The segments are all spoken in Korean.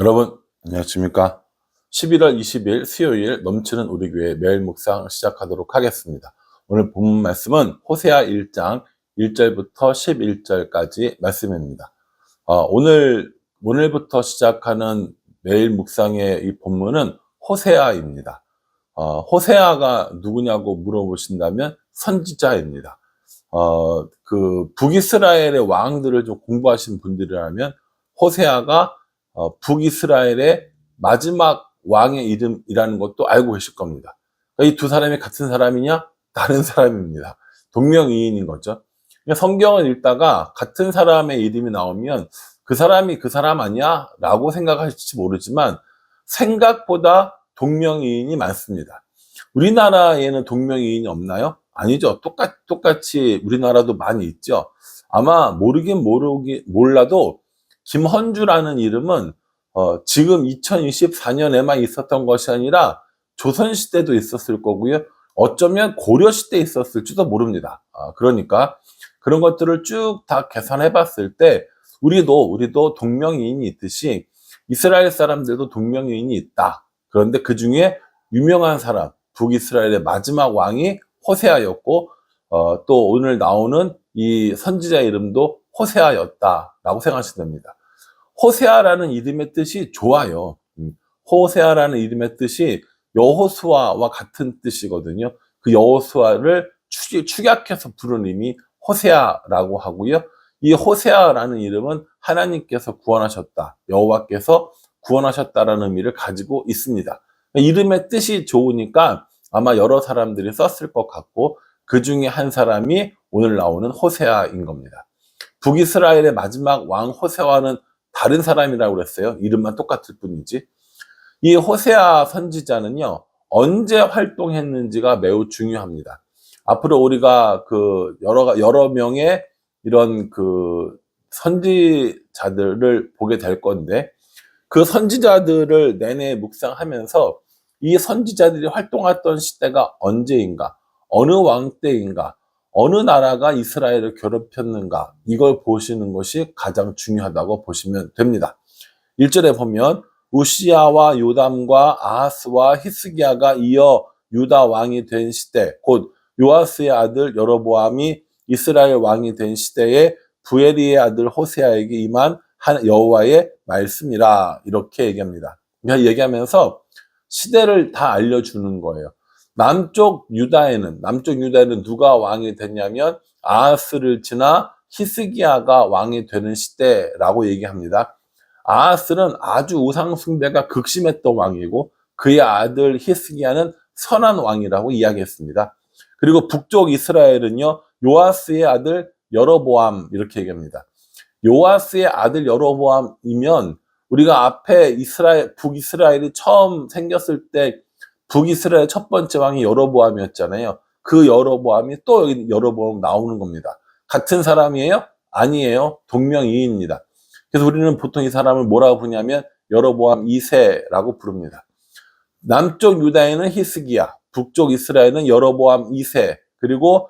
여러분 안녕하십니까? 11월 20일 수요일 넘치는 우리 교회 매일 묵상 시작하도록 하겠습니다. 오늘 본문 말씀은 호세아 1장 1절부터 11절까지 말씀입니다. 오늘부터 시작하는 매일 묵상의 이 본문은 호세아입니다. 호세아가 누구냐고 물어보신다면 선지자입니다. 북이스라엘의 왕들을 좀 공부하신 분들이라면 호세아가 북이스라엘의 마지막 왕의 이름이라는 것도 알고 계실 겁니다. 이 두 사람이 같은 사람이냐? 다른 사람입니다. 동명이인인 거죠. 성경을 읽다가 같은 사람의 이름이 나오면 그 사람이 그 사람 아니야? 라고 생각하실지 모르지만 생각보다 동명이인이 많습니다. 우리나라에는 동명이인이 없나요? 아니죠. 똑같이 우리나라도 많이 있죠. 아마 몰라도 김헌주라는 이름은 지금 2024년에만 있었던 것이 아니라 조선시대도 있었을 거고요. 어쩌면 고려시대에 있었을지도 모릅니다. 그러니까 그런 것들을 쭉 다 계산해 봤을 때 우리도 동명이인이 있듯이 이스라엘 사람들도 동명이인이 있다. 그런데 그 중에 유명한 사람, 북이스라엘의 마지막 왕이 호세아였고 또 오늘 나오는 이 선지자 이름도 호세아였다라고 생각하시면 됩니다. 호세아라는 이름의 뜻이 좋아요. 호세아라는 이름의 뜻이 여호수아와 같은 뜻이거든요. 그 여호수아를 축약해서 부른 이름이 호세아라고 하고요. 이 호세아라는 이름은 하나님께서 구원하셨다, 여호와께서 구원하셨다라는 의미를 가지고 있습니다. 이름의 뜻이 좋으니까 아마 여러 사람들이 썼을 것 같고 그 중에 한 사람이 오늘 나오는 호세아인 겁니다. 북이스라엘의 마지막 왕 호세아는 다른 사람이라고 그랬어요. 이름만 똑같을 뿐이지. 이 호세아 선지자는요, 언제 활동했는지가 매우 중요합니다. 앞으로 우리가 여러 명의 이런 선지자들을 보게 될 건데, 그 선지자들을 내내 묵상하면서 이 선지자들이 활동했던 시대가 언제인가, 어느 왕 때인가, 어느 나라가 이스라엘을 괴롭혔는가, 이걸 보시는 것이 가장 중요하다고 보시면 됩니다. 1절에 보면 우시야와 요담과 아하스와 히스기야가 이어 유다 왕이 된 시대, 곧 요아스의 아들 여로보암이 이스라엘 왕이 된 시대에 부에리의 아들 호세아에게 임한 여호와의 말씀이라, 이렇게 얘기합니다. 얘기하면서 시대를 다 알려주는 거예요. 남쪽 유다에는 누가 왕이 됐냐면 아하스를 지나 히스기야가 왕이 되는 시대라고 얘기합니다. 아하스는 아주 우상 숭배가 극심했던 왕이고 그의 아들 히스기야는 선한 왕이라고 이야기했습니다. 그리고 북쪽 이스라엘은요, 요아스의 아들 여로보암, 이렇게 얘기합니다. 요아스의 아들 여로보암이면 우리가 앞에 북이스라엘이 처음 생겼을 때 북이스라엘 첫 번째 왕이 여로보암이었잖아요. 그 여로보암이 또 여로보암 나오는 겁니다. 같은 사람이에요? 아니에요. 동명이인입니다. 그래서 우리는 보통 이 사람을 뭐라고 부르냐면 여로보암 2세라고 부릅니다. 남쪽 유다에는 히스기야, 북쪽 이스라엘은 여로보암 2세, 그리고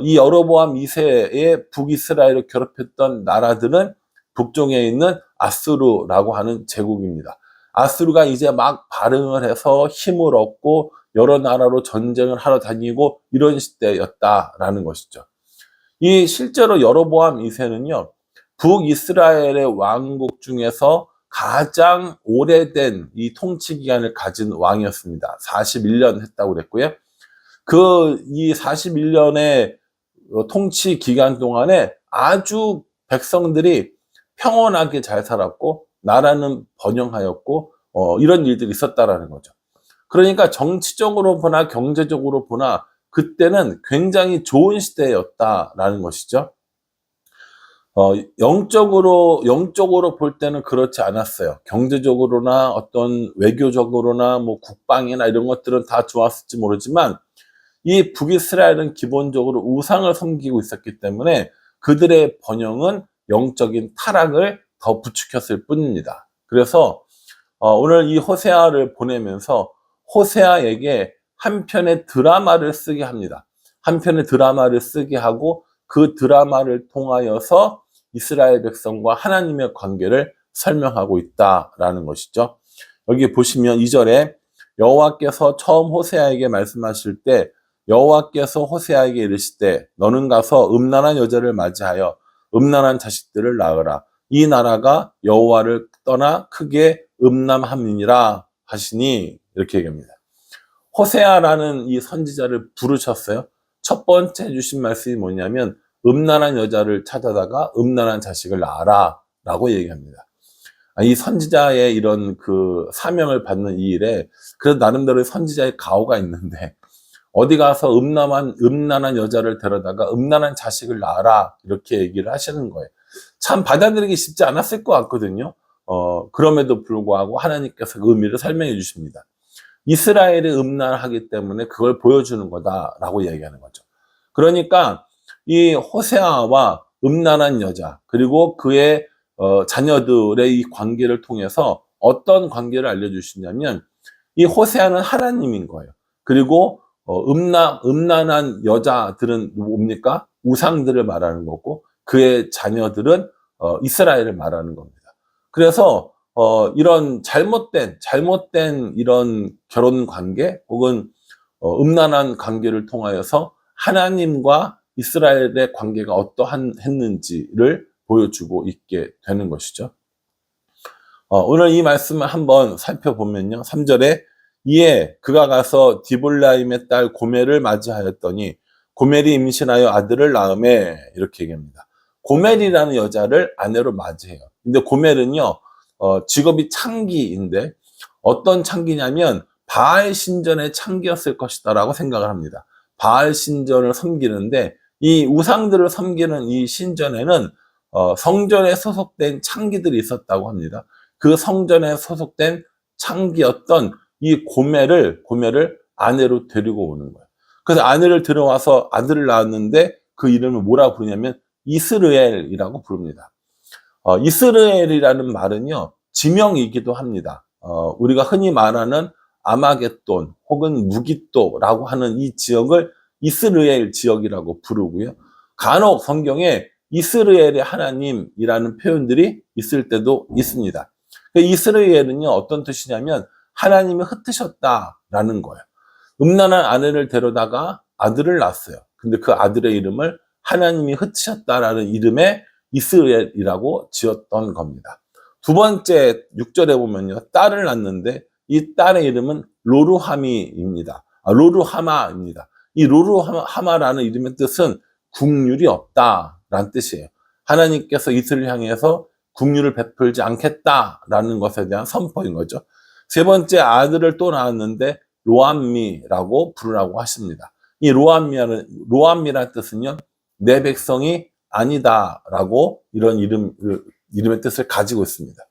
이 여로보암 2세의 북이스라엘을 괴롭혔던 나라들은 북쪽에 있는 아수르라고 하는 제국입니다. 아수르가 이제 막 발흥을 해서 힘을 얻고 여러 나라로 전쟁을 하러 다니고 이런 시대였다라는 것이죠. 이 실제로 여로보암 2세는요, 북이스라엘의 왕국 중에서 가장 오래된 이 통치 기간을 가진 왕이었습니다. 41년 했다고 그랬고요. 이 41년의 통치 기간 동안에 아주 백성들이 평온하게 잘 살았고 나라는 번영하였고 이런 일들이 있었다라는 거죠. 그러니까 정치적으로 보나 경제적으로 보나 그때는 굉장히 좋은 시대였다라는 것이죠. 영적으로 볼 때는 그렇지 않았어요. 경제적으로나 어떤 외교적으로나 뭐 국방이나 이런 것들은 다 좋았을지 모르지만 이 북이스라엘은 기본적으로 우상을 섬기고 있었기 때문에 그들의 번영은 영적인 타락을 더 부추겼을 뿐입니다. 그래서 오늘 이 호세아를 보내면서 호세아에게 한 편의 드라마를 쓰게 합니다. 한 편의 드라마를 쓰게 하고 그 드라마를 통하여서 이스라엘 백성과 하나님의 관계를 설명하고 있다라는 것이죠. 여기 보시면 2절에 여호와께서 처음 호세아에게 말씀하실 때 여호와께서 호세아에게 이르시되 너는 가서 음란한 여자를 맞이하여 음란한 자식들을 낳으라. 이 나라가 여호와를 떠나 크게 음란함이니라 하시니 이렇게 얘기합니다. 호세아라는 이 선지자를 부르셨어요. 첫 번째 해주신 말씀이 뭐냐면 음란한 여자를 찾아다가 음란한 자식을 낳아라 라고 얘기합니다. 이 선지자의 이런 그 사명을 받는 이 일에 그래도 나름대로 선지자의 가오가 있는데 어디 가서 음란한 여자를 데려다가 음란한 자식을 낳아라 이렇게 얘기를 하시는 거예요. 참 받아들이기 쉽지 않았을 것 같거든요. 그럼에도 불구하고 하나님께서 그 의미를 설명해 주십니다. 이스라엘이 음란하기 때문에 그걸 보여주는 거다라고 얘기하는 거죠. 그러니까 이 호세아와 음란한 여자 그리고 그의 자녀들의 이 관계를 통해서 어떤 관계를 알려주시냐면 이 호세아는 하나님인 거예요. 그리고 음란한 여자들은 뭡니까? 우상들을 말하는 거고 그의 자녀들은 이스라엘을 말하는 겁니다. 그래서 이런 잘못된 이런 결혼 관계 혹은 음란한 관계를 통하여서 하나님과 이스라엘의 관계가 어떠했는지를 보여주고 있게 되는 것이죠. 오늘 이 말씀을 한번 살펴보면요. 3절에 이에 그가 가서 디볼라임의 딸 고멜을 맞이하였더니 고멜이 임신하여 아들을 낳음에 이렇게 얘기합니다. 고멜이라는 여자를 아내로 맞이해요. 근데 고멜은요, 직업이 창기인데 어떤 창기냐면 바알 신전의 창기였을 것이다라고 생각을 합니다. 바알 신전을 섬기는데 이 우상들을 섬기는 이 신전에는 성전에 소속된 창기들이 있었다고 합니다. 그 성전에 소속된 창기였던 이 고멜을 아내로 데리고 오는 거예요. 그래서 아내를 들어와서 아들을 낳았는데 그 이름을 뭐라고 부르냐면 이스르엘이라고 부릅니다. 이스라엘이라는 말은요, 지명이기도 합니다. 우리가 흔히 말하는 아마겟돈 혹은 무깃도라고 하는 이 지역을 이스라엘 지역이라고 부르고요. 간혹 성경에 이스라엘의 하나님이라는 표현들이 있을 때도 있습니다. 이스라엘은요, 어떤 뜻이냐면 하나님이 흩으셨다라는 거예요. 음란한 아내를 데려다가 아들을 낳았어요. 근데 그 아들의 이름을 하나님이 흩으셨다라는 이름의 이스라엘이라고 지었던 겁니다. 두 번째 6절에 보면요. 딸을 낳는데 이 딸의 이름은 로루하미입니다. 로루하마입니다. 이 로루하마라는 이름의 뜻은 국률이 없다라는 뜻이에요. 하나님께서 이스라엘 향해서 국률을 베풀지 않겠다라는 것에 대한 선포인 거죠. 세 번째 아들을 또 낳았는데 로암미라고 부르라고 하십니다. 이 로암미라는 뜻은요. 내 백성이 아니다라고 이런 이름의 뜻을 가지고 있습니다.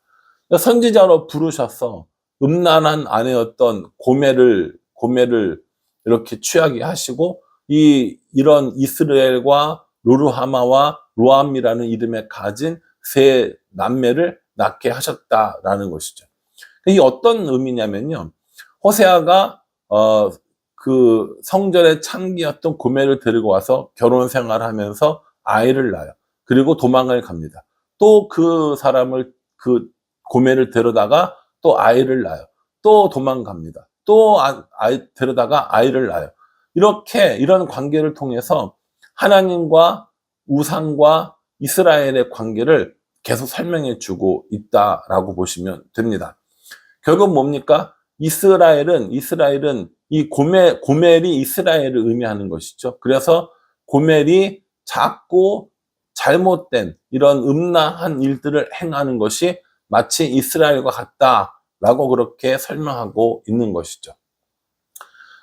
선지자로 부르셔서 음란한 아내였던 고멜을 이렇게 취하게 하시고 이런 이스라엘과 로루하마와 로암미라는 이름에 가진 세 남매를 낳게 하셨다라는 것이죠. 이게 어떤 의미냐면요. 호세아가 그 성전의 창기였던 고멜을 데리고 와서 결혼 생활을 하면서 아이를 낳아요. 그리고 도망을 갑니다. 또 그 사람을 그 고멜을 데려다가 또 아이를 낳아요. 또 도망갑니다. 또 데려다가 아이를 낳아요. 이런 관계를 통해서 하나님과 우상과 이스라엘의 관계를 계속 설명해 주고 있다라고 보시면 됩니다. 결국 뭡니까? 이스라엘은 이 고멜이 이스라엘을 의미하는 것이죠. 그래서 고멜이 작고 잘못된 이런 음란한 일들을 행하는 것이 마치 이스라엘과 같다라고 그렇게 설명하고 있는 것이죠.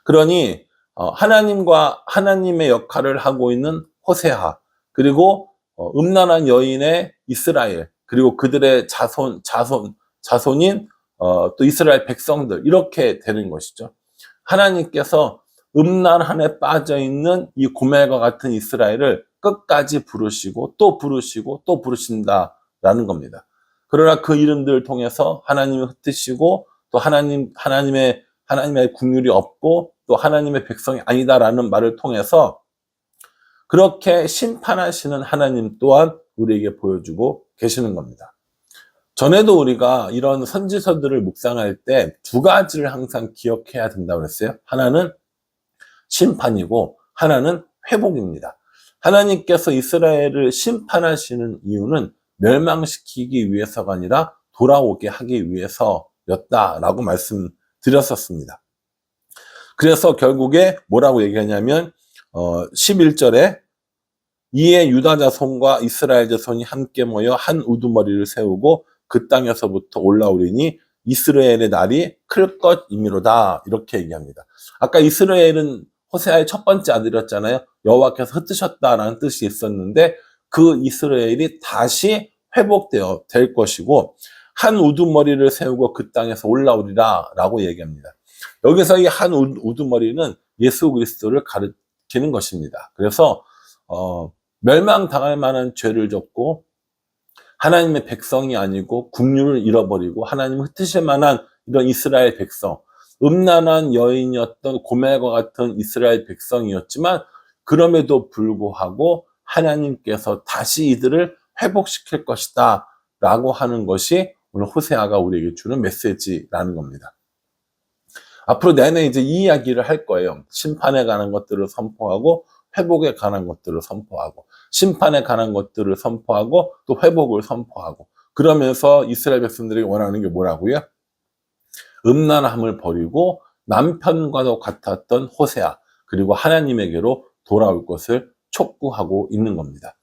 그러니 하나님의 역할을 하고 있는 호세아 그리고 음란한 여인의 이스라엘 그리고 그들의 자손인 또 이스라엘 백성들 이렇게 되는 것이죠. 하나님께서 음란함에 빠져 있는 이 고멜과 같은 이스라엘을 끝까지 부르시고 또 부르시고 또 부르신다라는 겁니다. 그러나 그 이름들을 통해서 하나님이 흩으시고 또 하나님의 국률이 없고 또 하나님의 백성이 아니다라는 말을 통해서 그렇게 심판하시는 하나님 또한 우리에게 보여주고 계시는 겁니다. 전에도 우리가 이런 선지서들을 묵상할 때 두 가지를 항상 기억해야 된다고 그랬어요. 하나는 심판이고 하나는 회복입니다. 하나님께서 이스라엘을 심판하시는 이유는 멸망시키기 위해서가 아니라 돌아오게 하기 위해서였다라고 말씀드렸었습니다. 그래서 결국에 뭐라고 얘기하냐면 11절에 이에 유다 자손과 이스라엘 자손이 함께 모여 한 우두머리를 세우고 그 땅에서부터 올라오리니 이스라엘의 날이 클 것이미로다, 이렇게 얘기합니다. 아까 이스라엘은 호세아의 첫 번째 아들이었잖아요. 여호와께서 흩으셨다라는 뜻이 있었는데 그 이스라엘이 다시 회복되어 될 것이고 한 우두머리를 세우고 그 땅에서 올라오리라 라고 얘기합니다. 여기서 이 한 우두머리는 예수 그리스도를 가리키는 것입니다. 그래서 멸망당할 만한 죄를 졌고 하나님의 백성이 아니고 국률을 잃어버리고 하나님 흩으실 만한 이런 이스라엘 백성, 음란한 여인이었던 고멜과 같은 이스라엘 백성이었지만 그럼에도 불구하고 하나님께서 다시 이들을 회복시킬 것이다 라고 하는 것이 오늘 호세아가 우리에게 주는 메시지라는 겁니다. 앞으로 내내 이제 이 이야기를 할 거예요. 심판에 관한 것들을 선포하고 회복에 관한 것들을 선포하고 심판에 관한 것들을 선포하고 또 회복을 선포하고 그러면서 이스라엘 백성들이 원하는 게 뭐라고요? 음란함을 버리고 남편과도 같았던 호세아 그리고 하나님에게로 돌아올 것을 촉구하고 있는 겁니다.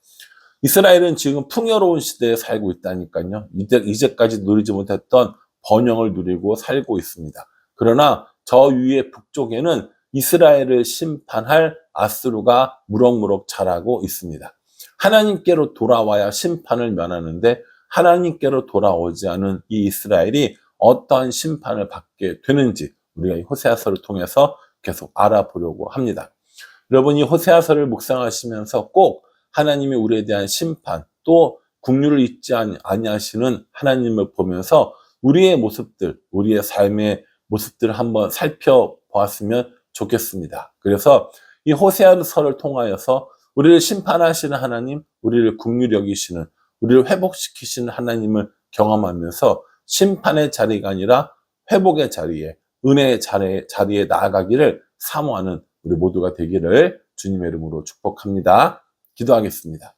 이스라엘은 지금 풍요로운 시대에 살고 있다니까요. 이제까지 누리지 못했던 번영을 누리고 살고 있습니다. 그러나 저 위의 북쪽에는 이스라엘을 심판할 아수르가 무럭무럭 자라고 있습니다. 하나님께로 돌아와야 심판을 면하는데 하나님께로 돌아오지 않은 이 이스라엘이 어떠한 심판을 받게 되는지 우리가 이 호세아서를 통해서 계속 알아보려고 합니다. 여러분이 호세아서를 묵상하시면서 꼭 하나님이 우리에 대한 심판 또 국률을 잊지 아니하시는 하나님을 보면서 우리의 모습들, 우리의 삶의 모습들을 한번 살펴보았으면 좋겠습니다. 그래서 이 호세아서를 통하여서 우리를 심판하시는 하나님, 우리를 긍휼히 여기시는, 우리를 회복시키시는 하나님을 경험하면서 심판의 자리가 아니라 회복의 자리에, 은혜의 자리에 나아가기를 사모하는 우리 모두가 되기를 주님의 이름으로 축복합니다. 기도하겠습니다.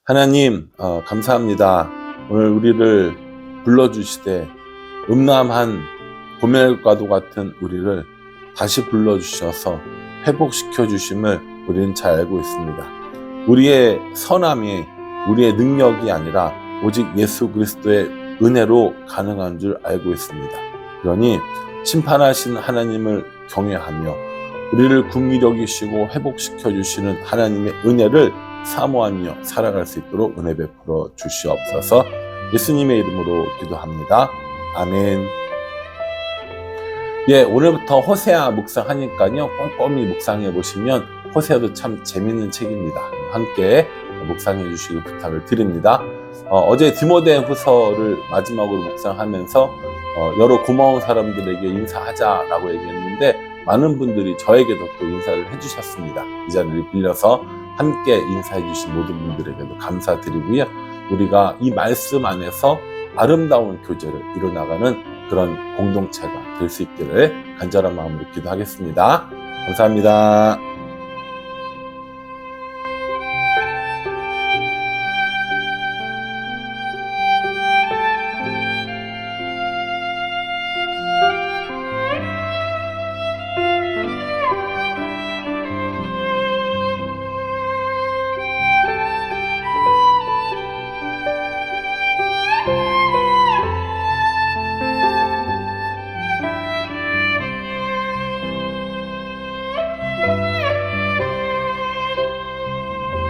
하나님, 감사합니다. 오늘 우리를 불러주시되 음란한 고멜과도 같은 우리를 다시 불러주셔서 회복시켜 주심을 우리는 잘 알고 있습니다. 우리의 선함이 우리의 능력이 아니라 오직 예수 그리스도의 은혜로 가능한 줄 알고 있습니다. 그러니 심판하신 하나님을 경외하며 우리를 긍휼히 여기시고 회복시켜 주시는 하나님의 은혜를 사모하며 살아갈 수 있도록 은혜 베풀어 주시옵소서. 예수님의 이름으로 기도합니다. 아멘. 예, 오늘부터 호세아 묵상하니까요. 꼼꼼히 묵상해 보시면 호세아도 참 재밌는 책입니다. 함께 묵상해 주시길 부탁을 드립니다. 어제 디모데후서를 마지막으로 묵상하면서 여러 고마운 사람들에게 인사하자라고 얘기했는데 많은 분들이 저에게도 또 인사를 해주셨습니다. 이 자리를 빌려서 함께 인사해 주신 모든 분들에게도 감사드리고요. 우리가 이 말씀 안에서 아름다운 교제를 이뤄나가는 그런 공동체가 될 수 있기를 간절한 마음으로 기도하겠습니다. 감사합니다.